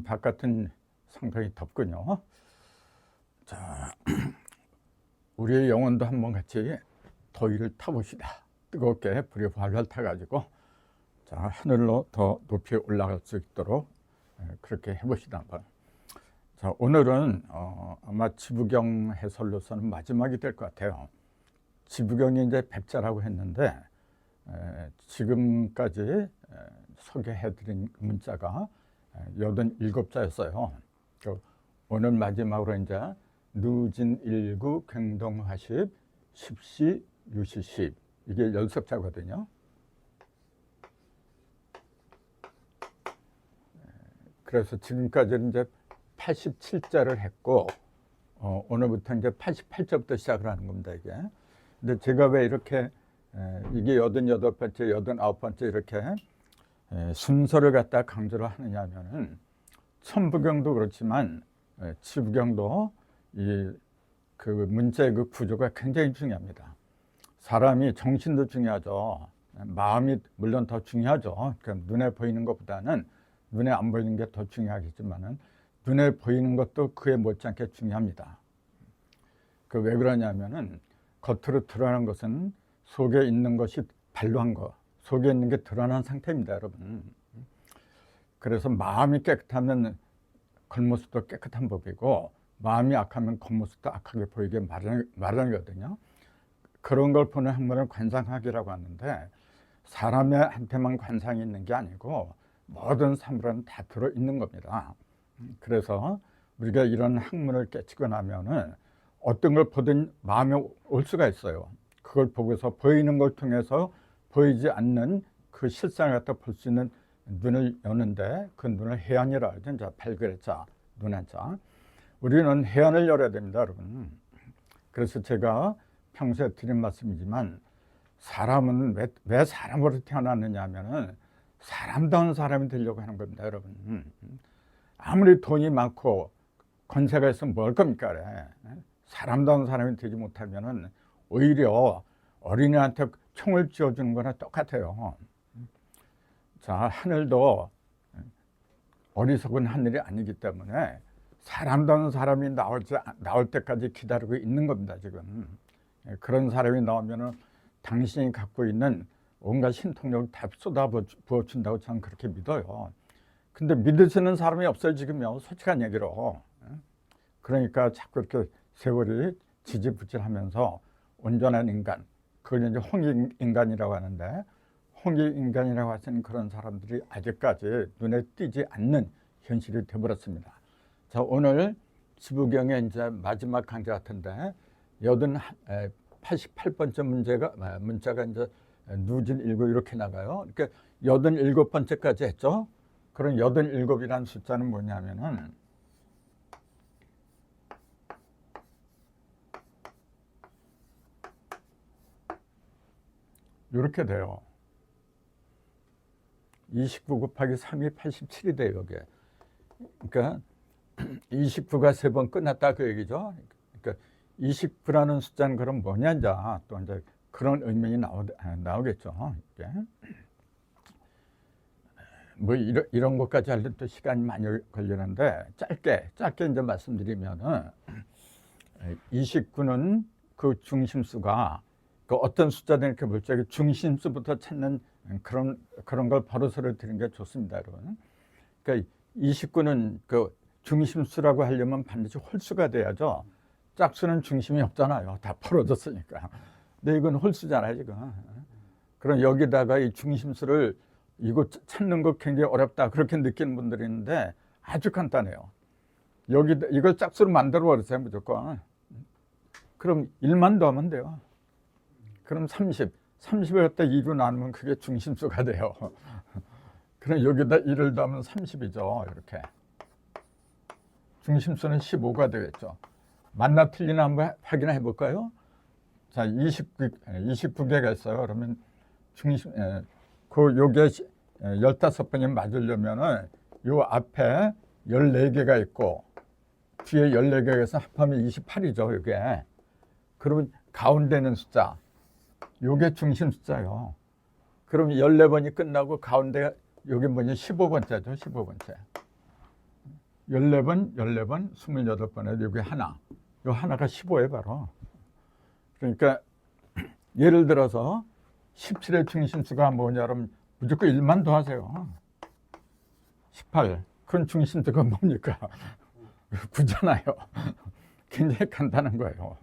지금 바깥은 상당히 덥군요. 자, 우리의 영혼도 한번 같이 더위를 타봅시다. 뜨겁게 불이 활활 타가지고 자, 하늘로 더 높이 올라갈 수 있도록 그렇게 해봅시다 한번. 자, 오늘은 아마 지부경 해설로서는 마지막이 될 것 같아요. 지부경이 이제 100자라고 했는데 지금까지 소개해드린 문자가 87자였어요. 오늘 마지막으로 이제 누진일구 갱동화십 십시 유시십 이게 10자거든요. 그래서 지금까지는 이제 87자를 했고 오늘부터 이제 88자부터 시작을 하는 겁니다 이게. 근데 제가 왜 이렇게 이게 88번째, 89번째 이렇게 순서를 갖다 강조를 하느냐 하면은 천부경도 그렇지만 지부경도 그 문자의 그 구조가 굉장히 중요합니다. 사람이 정신도 중요하죠. 마음이 물론 더 중요하죠. 그러니까 눈에 보이는 것보다는 눈에 안 보이는 게 더 중요하겠지만은 눈에 보이는 것도 그에 못지않게 중요합니다. 그 왜 그러냐면은 겉으로 드러나는 것은 속에 있는 것이 발로한 거, 속에 있는 게 드러난 상태입니다, 여러분. 그래서 마음이 깨끗하면 겉모습도 깨끗한 법이고 마음이 악하면 겉모습도 악하게 보이게 마련이거든요. 그런 걸 보는 학문을 관상학이라고 하는데 사람한테만 관상이 있는 게 아니고 모든 사물은 다 들어있는 겁니다. 그래서 우리가 이런 학문을 깨치고 나면은 어떤 걸 보든 마음에 올 수가 있어요. 그걸 보고서 보이는 걸 통해서 보이지 않는 그 실상을 갖다 볼 수 있는 눈을 여는데 그 눈을 해안이라 하죠. 이제 발그레자, 눈한자. 우리는 해안을 열어야 됩니다, 여러분. 그래서 제가 평소에 드린 말씀이지만 사람은 왜 사람으로 태어났느냐 하면은 사람다운 사람이 되려고 하는 겁니다, 여러분. 아무리 돈이 많고 권세가 있으면 뭘 겁니까? 그래. 사람다운 사람이 되지 못하면은 오히려 어린이한테 총을 쥐어주는 거나 똑같아요. 자, 하늘도 어리석은 하늘이 아니기 때문에 사람다운 사람이 나올 때까지 기다리고 있는 겁니다, 지금. 그런 사람이 나오면은 당신이 갖고 있는 온갖 신통력을 다 쏟아 부어준다고 저는 그렇게 믿어요. 근데 믿으시는 사람이 없어요, 지금요. 솔직한 얘기로. 그러니까 자꾸 이렇게 세월이 지지부진하면서 온전한 인간, 그걸 이제 홍익인간이라고 하는데 홍익인간이라고 하시는 그런 사람들이 아직까지 눈에 띄지 않는 현실이 되어버렸습니다. 자, 오늘 지부경의 이제 마지막 강좌 같은데 88번째 문자가 이제 누진일구 이렇게 나가요. 그러니까 87번째까지 했죠. 그럼 87이라는 숫자는 뭐냐면은 이렇게 돼요. 29 곱하기 3이 87이 돼요, 이게. 그러니까 29가 3번 끝났다 그 얘기죠. 그러니까 29라는 숫자는 그럼 뭐냐, 또 이제 그런 의미가 나오겠죠. 이게. 뭐 이런 것까지 하려면 또 시간이 많이 걸리는데 짧게 이제 말씀드리면은 29는 그 중심수가 그 어떤 숫자든 이렇게 물자기 중심수부터 찾는 그런 걸 버릇으로 드리는 게 좋습니다, 여러분. 그러니까 29는 그 중심수라고 하려면 반드시 홀수가 돼야죠. 짝수는 중심이 없잖아요. 다 풀어졌으니까. 근데 이건 홀수잖아요, 지금. 그럼 여기다가 이 중심수를 이거 찾는 거 굉장히 어렵다 그렇게 느끼는 분들이 있는데 아주 간단해요. 이걸 짝수로 만들어 버리세요, 무조건. 그럼 1만 더하면 돼요. 그럼 30을 갖다 2로 나누면 그게 중심수가 돼요. 그럼 여기다 1을 더하면 30이죠. 이렇게. 중심수는 15가 되겠죠. 맞나 틀리나 한번 확인해 볼까요? 자, 29개가 있어요. 그러면 요게 15번이 맞으려면은 요 앞에 14개가 있고 뒤에 14개가 있어 합하면 28이죠, 요게. 그러면 가운데 있는 숫자, 요게 중심 숫자예요. 그럼 14번이 끝나고 가운데 여기 뭐냐 15번째죠, 15번째. 14번, 28번에 여기 하나. 요 하나가 15에 바로. 그러니까 예를 들어서 17의 중심수가 뭐냐면 무조건 1만 더하세요. 18. 그런 중심수가 뭡니까? 9잖아요. 굉장히 간단한 거예요.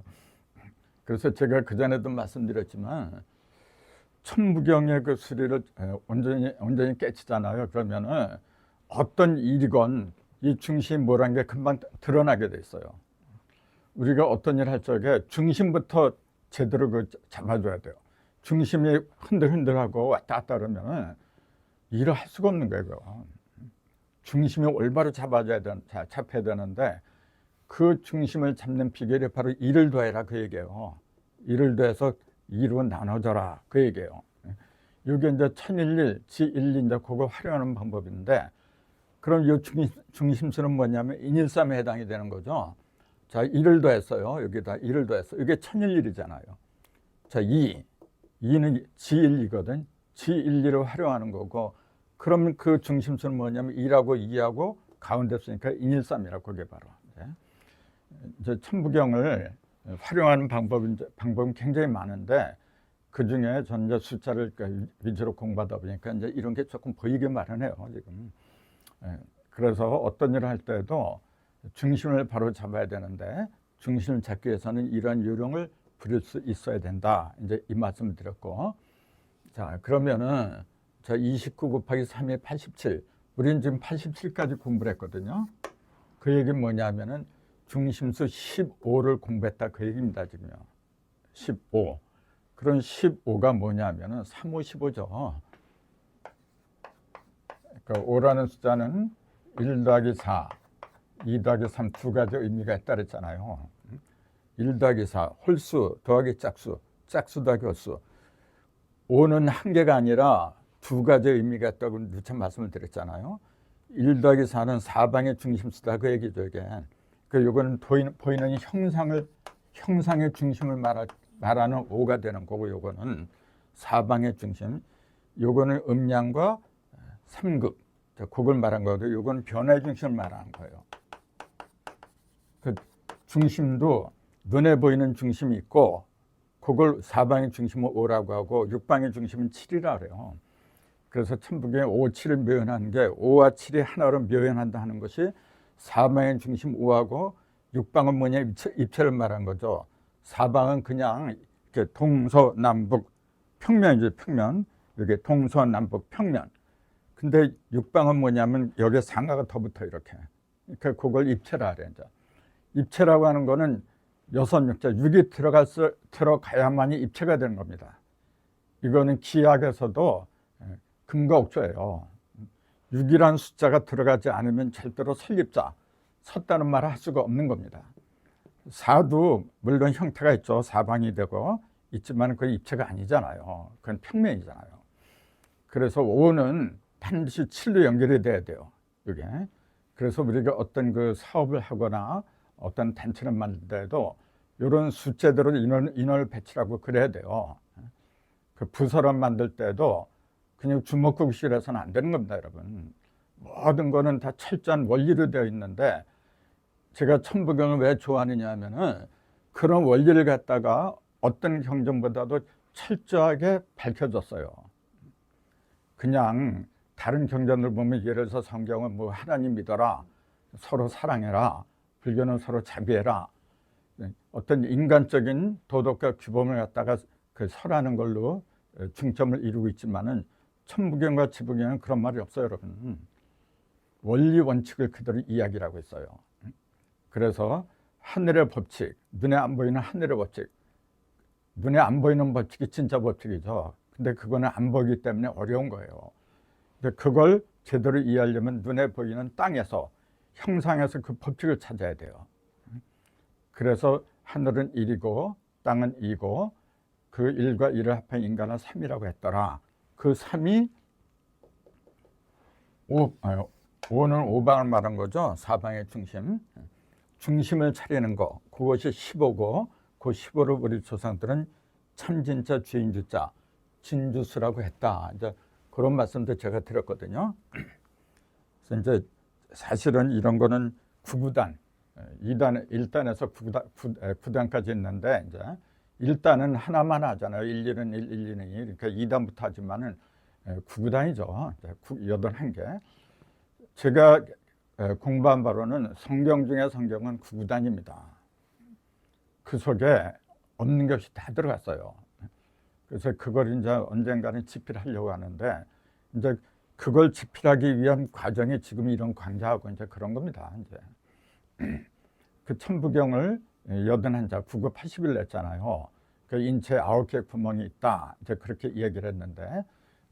그래서 제가 그전에도 말씀드렸지만 천부경의 그 수리를 온전히 깨치잖아요. 그러면은 어떤 일이건 이 중심이 뭐라는 게 금방 드러나게 돼 있어요. 우리가 어떤 일 할 적에 중심부터 제대로 그 잡아줘야 돼요. 중심이 흔들흔들하고 왔다 갔다 그러면 일을 할 수가 없는 거예요. 그거. 중심이 올바로 잡아야 되는데 그 중심을 잡는 비결이 바로 일을 더해라 그 얘기예요. 일을 더해서 2로 나눠져라 그 얘기예요. 이게 이제 천일일, 지일리 이제 그거 활용하는 방법인데 그럼 이 중심수는 뭐냐면 인일삼에 해당이 되는 거죠. 자, 2를 더했어요. 여기다 2를 더했어. 이게 천일일이잖아요. 자, 2는 지일리거든. 지일리를 활용하는 거고 그러면 그 중심수는 뭐냐면 2하고 2하고 가운데 쓰니까 인일삼이라고 그게 바로. 이제 천부경을 활용하는 방법은 굉장히 많은데 그 중에 전 이제 숫자를 위주로 공부하다 보니까 이제 이런 게 조금 보이게 마련해요 지금. 그래서 어떤 일을 할 때도 중심을 바로 잡아야 되는데 중심을 잡기 위해서는 이런 요령을 부릴 수 있어야 된다. 이제 이 말씀을 드렸고, 자 그러면은 자 29 곱하기 3이 87. 우리는 지금 87까지 공부를 했거든요. 그 얘기는 뭐냐면은 중심수 15를 공부했다 그 얘기입니다 지금요. 15. 그런 15가 뭐냐면은 3, 5, 15죠. 그러니까 5라는 숫자는 1 더하기 4, 2 더하기 3 두 가지 의미가 있다 그랬잖아요. 1 더하기 4, 홀수 더하기 짝수, 짝수 더하기 홀수. 5는 한 개가 아니라 두 가지 의미가 있다고 누차 말씀을 드렸잖아요. 1 더하기 4는 사방의 중심수다 그 얘기죠 이게. 그 요거는 보이는 형상의 중심을 말하는 5가 되는 거고 요거는 사방의 중심. 요거는 음량과 삼극. 그걸 말한 거고 요거는 변화의 중심을 말하는 거예요. 그 중심도 눈에 보이는 중심이 있고 그걸 사방의 중심을 5라고 하고 육방의 중심은 7이라고 그래요. 그래서 천부경에 5, 7을 묘연하는 게 5와 7이 하나로 묘연한다 하는 것이 사방의 중심 5하고 육방은 뭐냐 입체를 말한 거죠. 사방은 그냥 이렇게 동서남북 평면이죠. 평면. 이게 동서남북 평면. 근데 육방은 뭐냐면 여기에 상하가 더 붙어 이렇게. 그러니까 그걸 입체라 그래요. 입체라고 하는 거는 여섯 육자 6이 들어가야만이 입체가 되는 겁니다. 이거는 기하학에서도 금과 옥조예요. 6이라는 숫자가 들어가지 않으면 절대로 설립자, 섰다는 말을 할 수가 없는 겁니다. 4도 물론 형태가 있죠. 사방이 되고 있지만 그건 입체가 아니잖아요. 그건 평면이잖아요. 그래서 5는 반드시 7로 연결이 돼야 돼요. 이게. 그래서 우리가 어떤 그 사업을 하거나 어떤 단체를 만들 때도 이런 숫자대로 인원을 배치하고 그래야 돼요. 그 부서를 만들 때도 그냥 주먹구구식으로 해서는 안 되는 겁니다, 여러분. 모든 거는 다 철저한 원리로 되어 있는데 제가 천부경을 왜 좋아하느냐 하면은 그런 원리를 갖다가 어떤 경전보다도 철저하게 밝혀줬어요. 그냥 다른 경전을 보면 예를 들어서 성경은 뭐 하나님 믿어라, 서로 사랑해라, 불교는 서로 자비해라, 어떤 인간적인 도덕과 규범을 갖다가 그 설하는 걸로 중점을 이루고 있지만은 천부경과 지부경은 그런 말이 없어요, 여러분. 원리 원칙을 그대로 이야기하고 있어요. 그래서 하늘의 법칙, 눈에 안 보이는 하늘의 법칙, 눈에 안 보이는 법칙이 진짜 법칙이죠. 근데 그거는 안 보이기 때문에 어려운 거예요. 근데 그걸 제대로 이해하려면 눈에 보이는 땅에서, 형상에서 그 법칙을 찾아야 돼요. 그래서 하늘은 1이고 땅은 2고 그 1과 1을 합한 인간은 3이라고 했더라. 그 3이 5는 오방을 말한 거죠. 사방의 중심. 중심을 차리는 거. 그것이 15고 그 15를 우리 조상들은 참진자 주인주자 진주수라고 했다. 이제 그런 말씀도 제가 드렸거든요. 그래서 이제 사실은 이런 거는 9구단, 2단, 1단에서 9단까지 있는데 이제 1단은 하나만 하잖아요. 1, 2는 1, 2, 2. 이렇게 2단부터 하지만은 9구단이죠. 81개. 제가 공부한 바로는 성경 중에 성경은 9구단입니다. 그 속에 없는 것이 다 들어갔어요. 그래서 그걸 이제 언젠가는 집필하려고 하는데 이제 그걸 집필하기 위한 과정이 지금 이런 강좌하고 이제 그런 겁니다. 이제 그 천부경을 81자, 9급 80일 냈잖아요. 그 인체에 9개 구멍이 있다. 이제 그렇게 얘기를 했는데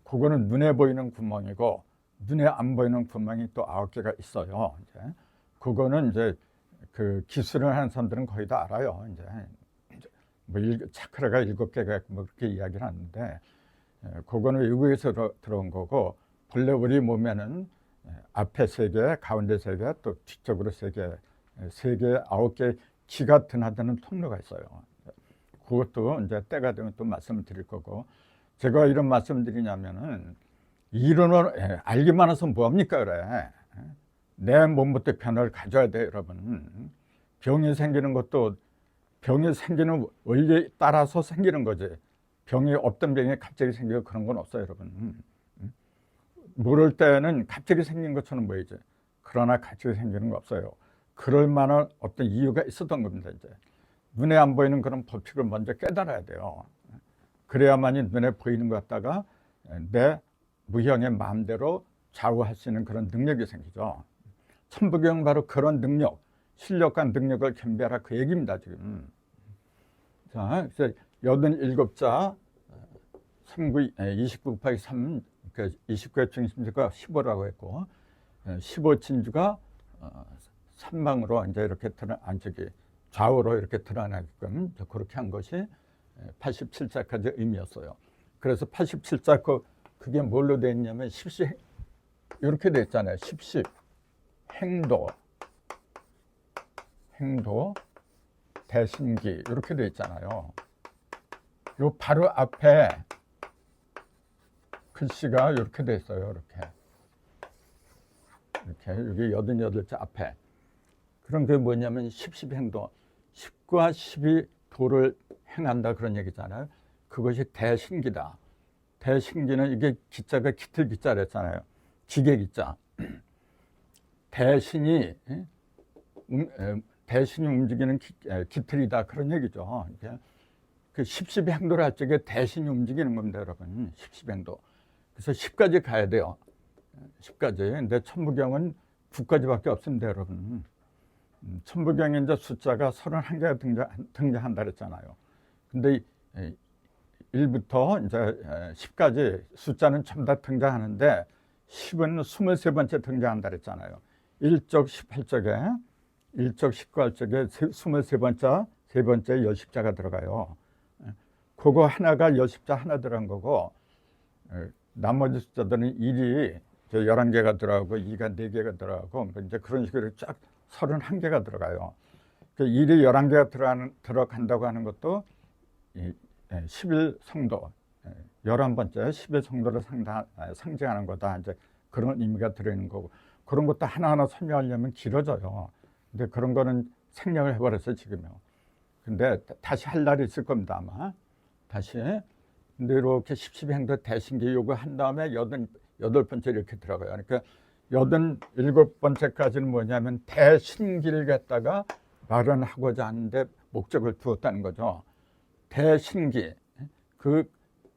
그거는 눈에 보이는 구멍이고 눈에 안 보이는 구멍이 또 9개가 있어요. 이제 그거는 이제 그 기술을 하는 사람들은 거의 다 알아요. 이제 뭐 차크라가 7개가 뭐 그렇게 이야기를 하는데 그거는 외국에서 들어온 거고 본래 우리 몸에는 앞에 3개, 가운데 3개, 또 뒤쪽으로 3개, 3개, 9개 기가 드나드는 통로가 있어요. 그것도 이제 때가 되면 또 말씀을 드릴 거고 제가 이런 말씀을 드리냐면은 이론을 알기만 해서 뭐합니까 그래. 내 몸부터 변화를 가져야 돼 여러분. 병이 생기는 것도 병이 생기는 원리에 따라서 생기는 거지. 병이 없던 병이 갑자기 생기고 그런 건 없어요 여러분. 모를 때는 갑자기 생긴 것처럼 보이지. 그러나 갑자기 생기는 거 없어요. 그럴 만한 어떤 이유가 있었던 겁니다. 이제 눈에 안 보이는 그런 법칙을 먼저 깨달아야 돼요. 그래야만이 눈에 보이는 것 같다가 내 무형의 마음대로 좌우할 수 있는 그런 능력이 생기죠. 천부경 바로 그런 능력, 실력과 능력을 겸비하라 그 얘기입니다 지금. 자, 그래서 87자 29 곱하기 3, 그 29의 중심지가 15라고 했고 15진주가 3방으로 이제 이렇게 좌우로 이렇게 드러나게끔 그렇게 한 것이 87자까지 의미였어요. 그래서 87자 그게 뭘로 되어 있냐면 십시 이렇게 되어 있잖아요. 십시 행도 대신기 이렇게 되어 있잖아요. 요 바로 앞에 글씨가 이렇게 되어 있어요. 이렇게 여기 88자 앞에. 그런 게 뭐냐면 십시행도 10과 10이 도를 행한다 그런 얘기잖아요. 그것이 대신기다. 대신기는 이게 기자가 기틀 기자랬잖아요. 기계 기자. 대신이 움직이는 기틀이다 그런 얘기죠. 그 십시행도를 할 적에 대신이 움직이는 겁니다, 여러분. 십시행도. 그래서 10까지 가야 돼요. 10까지. 근데 천부경은 9까지밖에 없습니다, 여러분. 천부경에 이제 숫자가 31개가 등장한다 그랬잖아요. 근데 1부터 이제 10까지 숫자는 전부 다 등장하는데 10은 23번째 등장한다 그랬잖아요. 1쪽 18쪽에 1쪽 19쪽에 23번째 세 번째 여십자가 들어가요. 그거 하나가 여십자 하나 들어간 거고 나머지 숫자들은 1이 11개가 들어가고 2가 4개가 들어가고 이제 그런 식으로 쫙 31개가 들어가요. 그 1이 11개가 들어간다고 하는 것도 11성도 11번째 11성도를 상징하는 거다. 이제 그런 의미가 들어있는 거고 그런 것도 하나하나 설명하려면 길어져요. 근데 그런 거는 생략을 해버렸어요 지금요. 근데 다시 할 날이 있을 겁니다 아마. 다시. 근데 이렇게 십시행도 대신기 요거 한 다음에 8번째 이렇게 들어가요. 그러니까 87번째까지는 뭐냐면 대신기를 갖다가 말은 하고자 하는데 목적을 두었다는 거죠. 대신기. 그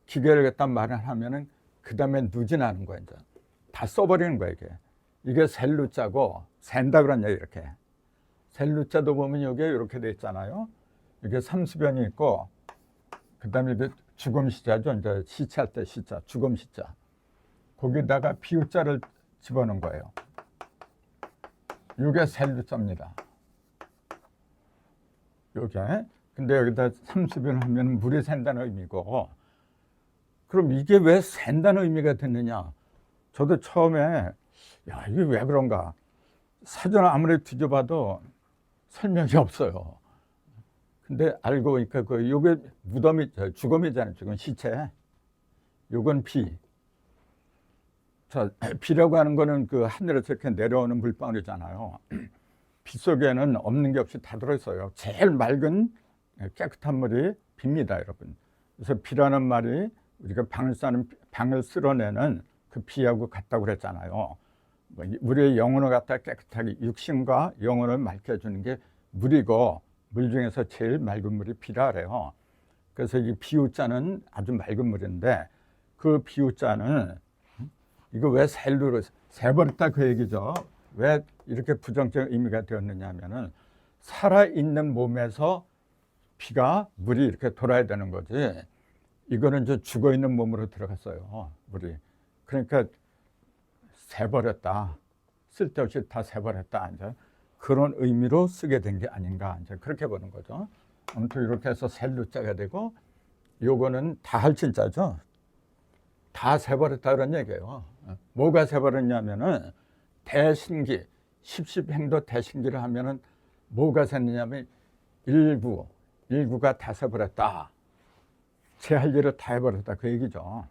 기계를 갖다 말을 하면은 그 다음에 누진하는 거예요. 이제. 다 써버리는 거예요, 이게. 이게 셀루자고, 샌다 그런 얘기 이렇게. 셀루자도 보면 여기에 이렇게 돼 있잖아요. 이게 삼수변이 있고, 그 다음에 이게 죽음시자죠. 이제 시체할 때 시자, 죽음시자. 거기다가 비유자를 집어넣은 거예요. 이게 셀루자입니다. 요게. 근데 여기다 삼수변 하면 물이 샌다는 의미고, 그럼 이게 왜 샌다는 의미가 됐느냐? 저도 처음에, 야, 이게 왜 그런가? 사전을 아무리 뒤져봐도 설명이 없어요. 근데 알고 보니까 요게 무덤이, 죽음이잖아요. 죽은 시체. 요건 비. 자, 비라고 하는 거는 그 하늘에서 이렇게 내려오는 물방울이잖아요. 비 속에는 없는 게 없이 다 들어있어요. 제일 맑은 깨끗한 물이 비입니다, 여러분. 그래서 비라는 말이 우리가 방을 쓸어내는 그 비하고 같다고 그랬잖아요. 우리의 영혼을 갖다 깨끗하게 육신과 영혼을 맑게 해주는 게 물이고, 물 중에서 제일 맑은 물이 비라 그래요. 그래서 이 비우자는 아주 맑은 물인데, 그 비우자는 이거 왜 셀루로 세버렸다 그 얘기죠. 왜 이렇게 부정적 의미가 되었느냐 하면은 살아있는 몸에서 물이 이렇게 돌아야 되는 거지. 이거는 이제 죽어있는 몸으로 들어갔어요, 물이. 그러니까 새버렸다, 쓸데없이 다 새버렸다, 이제 그런 의미로 쓰게 된 게 아닌가, 이제 그렇게 보는 거죠. 아무튼 이렇게 해서 셀루자가 되고, 요거는 다할진자죠. 다 새버렸다 그런 얘기예요. 뭐가 새버렸냐면은 대신기, 십십행도 대신기를 하면은 뭐가 샜느냐면 일구가 다 새버렸다. 제 할 일을 다 해버렸다 그 얘기죠.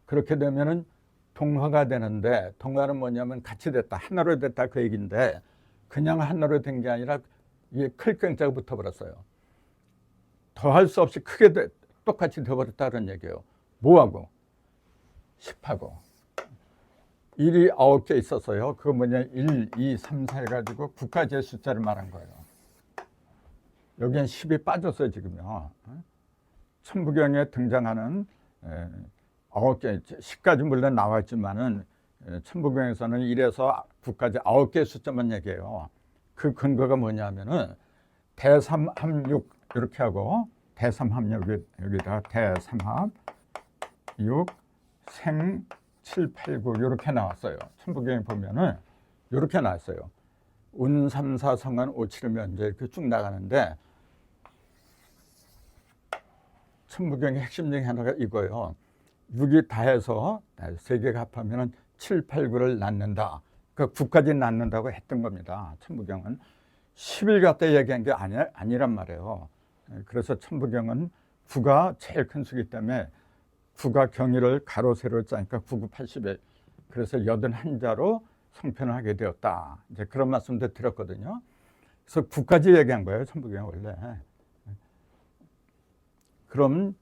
그렇게 되면은 동화가 되는데, 동화는 뭐냐면 같이 됐다, 하나로 됐다 그 얘기인데, 그냥 하나로 된 게 아니라 이게 클경자가 붙어버렸어요. 더할 수 없이 크게 똑같이 되어버렸다는 얘기예요. 뭐하고? 10하고 1이 9개 있었어요. 그거 뭐냐, 1, 2, 3, 4 해가지고 9까지의 숫자를 말한 거예요. 여기엔 10이 빠졌어요 지금요. 천부경에 등장하는 9개, 10까지 물론 나왔지만은 천부경에서는 1에서 9까지 9개의 숫자만 얘기해요. 그 근거가 뭐냐면은 대삼합6 이렇게 하고, 대삼합6 여기다가 대삼합 6 생 7, 8, 9 이렇게 나왔어요. 천부경에 보면은 이렇게 나왔어요. 운 3, 4, 성한 5, 7이면 이제 이렇게 쭉 나가는데, 천부경의 핵심 중에 하나가 이거예요. 6이 다해서 3개가 합하면 7, 8, 9를 낳는다. 그러니까 9까지 낳는다고 했던 겁니다. 천부경은 10을 갖다 얘기한 게 아니란 말이에요. 그래서 천부경은 9가 제일 큰 수이기 때문에 9가 경위를 가로 세로 짜니까 9, 9, 80에, 그래서 81자로 성편을 하게 되었다. 이제 그런 말씀도 드렸거든요. 그래서 9까지 얘기한 거예요, 천부경은 원래. 그럼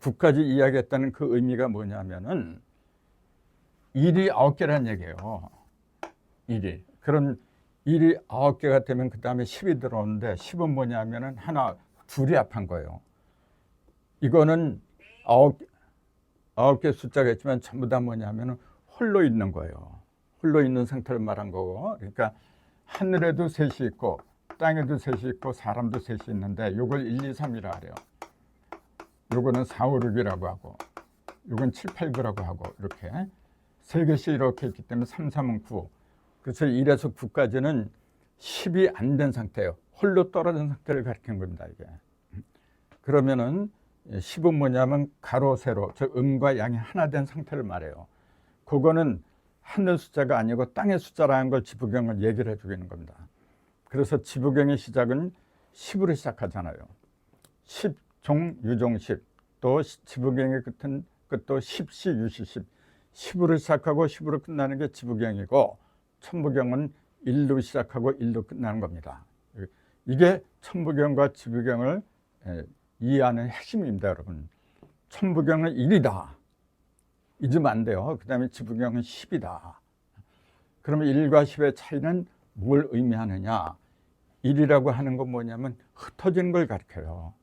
9까지 이야기했다는 그 의미가 뭐냐면은 1이 9개라는 얘기예요. 1이. 그럼 1이 9개가 되면 그 다음에 10이 들어오는데, 10은 뭐냐면은 하나, 둘이 합한 거예요. 이거는 9개 숫자가 있지만 전부 다 뭐냐면은 홀로 있는 거예요. 홀로 있는 상태를 말한 거고, 그러니까 하늘에도 셋이 있고 땅에도 셋이 있고 사람도 셋이 있는데, 요걸 1, 2, 3이라 그래요. 요거는 4, 5, 6이라고 하고, 요건 7, 8, 9라고 하고, 이렇게 세 개씩 이렇게 있기 때문에 3, 3은 9. 그래서 1에서 9까지는 10이 안 된 상태예요. 홀로 떨어진 상태를 가리키는 겁니다, 이게. 그러면은 10은 뭐냐면 가로 세로, 즉 음과 양이 하나 된 상태를 말해요. 그거는 하늘 숫자가 아니고 땅의 숫자라는 걸 지부경을 얘기를 해주고 있는 겁니다. 그래서 지부경의 시작은 10으로 시작하잖아요. 10, 종, 유종 10. 또 지부경의 끝도 10시, 유시 10. 10으로 시작하고 10으로 끝나는 게 지부경이고, 천부경은 1로 시작하고 1로 끝나는 겁니다. 이게 천부경과 지부경을 이해하는 핵심입니다, 여러분. 천부경은 1이다. 잊으면 안 돼요. 그 다음에 지부경은 10이다. 그러면 1과 10의 차이는 뭘 의미하느냐? 1이라고 하는 건 뭐냐면 흩어지는 걸 가리켜요.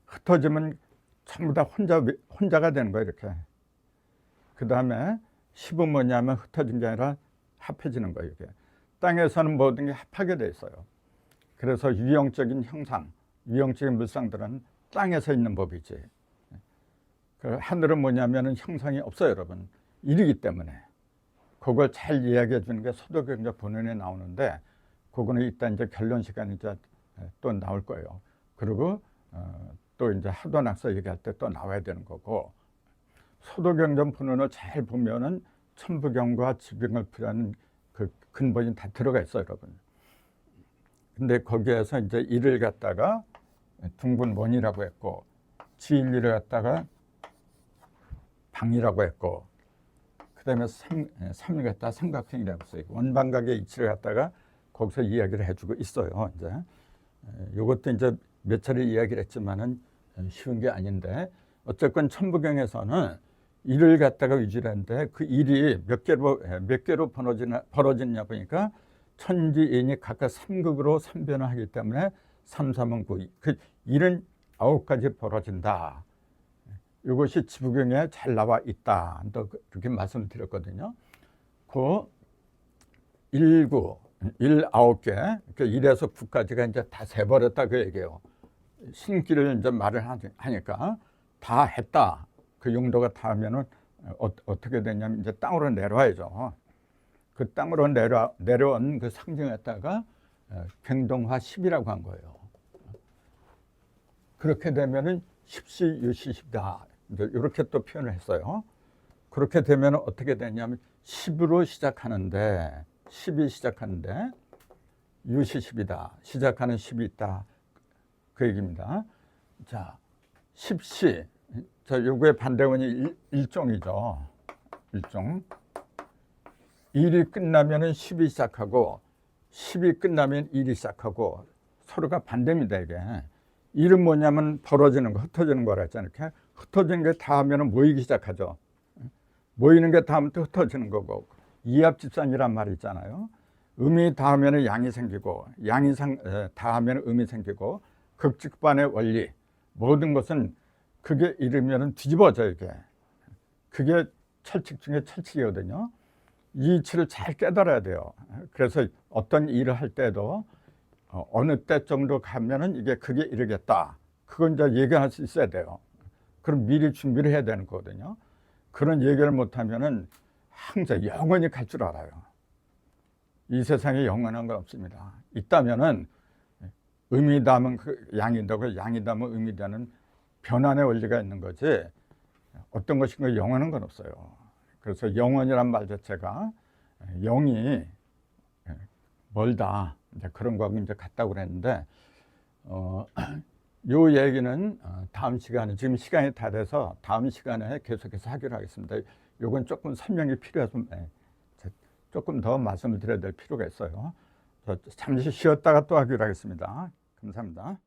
흩어지면 전부 다 혼자가 되는 거예요, 이렇게. 그 다음에 10은 뭐냐면 흩어진 게 아니라 합해지는 거예요, 이게. 땅에서는 모든 게 합하게 돼 있어요. 그래서 유형적인 형상, 유형적인 물상들은 땅에서 있는 법이지. 그 하늘은 뭐냐면은 형상이 없어요, 여러분. 일이기 때문에. 그걸 잘 이야기해 주는 게 소도경자 본원에 나오는데, 그거는 이따 이제 결론 시간에 이제 또 나올 거예요. 그리고 또 이제 하도낙서 얘기할 때 또 나와야 되는 거고, 소도경전 본원을 잘 보면은 천부경과 지부경을 필요한 그 근본이 다 들어가 있어요, 여러분. 근데 거기에서 이제 일을 갖다가 둥분원이라고 했고, 지일리를 갖다가 방이라고 했고, 그다음에 3을 갖다 삼각형이라고 써요. 원방각의 이치를 갖다가 거기서 이야기를 해주고 있어요. 이제 이것도 이제 몇 차례 이야기를 했지만은 쉬운 게 아닌데 어쨌건 천부경에서는 일을 갖다가 위주로 하는데 그 일이 몇 개로 벌어지냐 보니까 천지인이 각각 3극으로 3변을 하기 때문에 3, 3은 9. 그 일은 9가지 벌어진다. 이것이 지부경에 잘 나와 있다. 또 그렇게 말씀드렸거든요. 그 1, 9, 9개, 1에서 9까지가 이제 다 세버렸다 그 얘기예요. 신기를 이제 말을 하니까 다 했다. 그 용도가 다 하면은 어떻게 되냐면 이제 땅으로 내려와야죠. 그 땅으로 내려온 그 상징에다가 갱동화 10이라고 한 거예요. 그렇게 되면은 십시 유시십다. 이렇게 또 표현을 했어요. 그렇게 되면 어떻게 되냐면 10으로 시작하는데 10이 시작하는데 유시십이다. 시작하는 10이 있다. 그 얘기입니다. 자, 십시. 자, 요거의 반대원이 일종이죠. 일종. 1이 끝나면은 10이 시작하고 10이 끝나면 1이 시작하고 서로가 반대입니다, 이게. 1은 뭐냐면 벌어지는 거, 흩어지는 거라 했잖아요. 이렇게 흩어지는 게 다 하면은 모이기 시작하죠. 모이는 게 다 하면 또 흩어지는 거고. 이합집산이란 말이 있잖아요. 음이 다 하면은 양이 생기고, 양이 다 하면은 음이 생기고, 극직반의 원리. 모든 것은 그게 이르면은 뒤집어져, 이게. 그게 철칙 중에 철칙이거든요. 이 이치를 잘 깨달아야 돼요. 그래서 어떤 일을 할 때도 어느 때 정도 가면은 이게 그게 이르겠다. 그건 이제 예견할 수 있어야 돼요. 그럼 미리 준비를 해야 되는 거거든요. 그런 얘기를 못하면은 항상 영원히 갈 줄 알아요. 이 세상에 영원한 건 없습니다. 있다면은 음이 닿으면 양이 되고 양이 닿으면 음이 되는 변환의 원리가 있는 거지 어떤 것인가 영원한 건 없어요. 그래서 영원이란 말 자체가 영이 멀다 이제 그런 거하고 이제 같다고 그랬는데 요 얘기는 다음 시간에 지금 시간이 다 돼서 다음 시간에 계속해서 하기로 하겠습니다. 요건 조금 설명이 필요해서 조금 더 말씀을 드려야 될 필요가 있어요. 잠시 쉬었다가 또 하기로 하겠습니다. 감사합니다.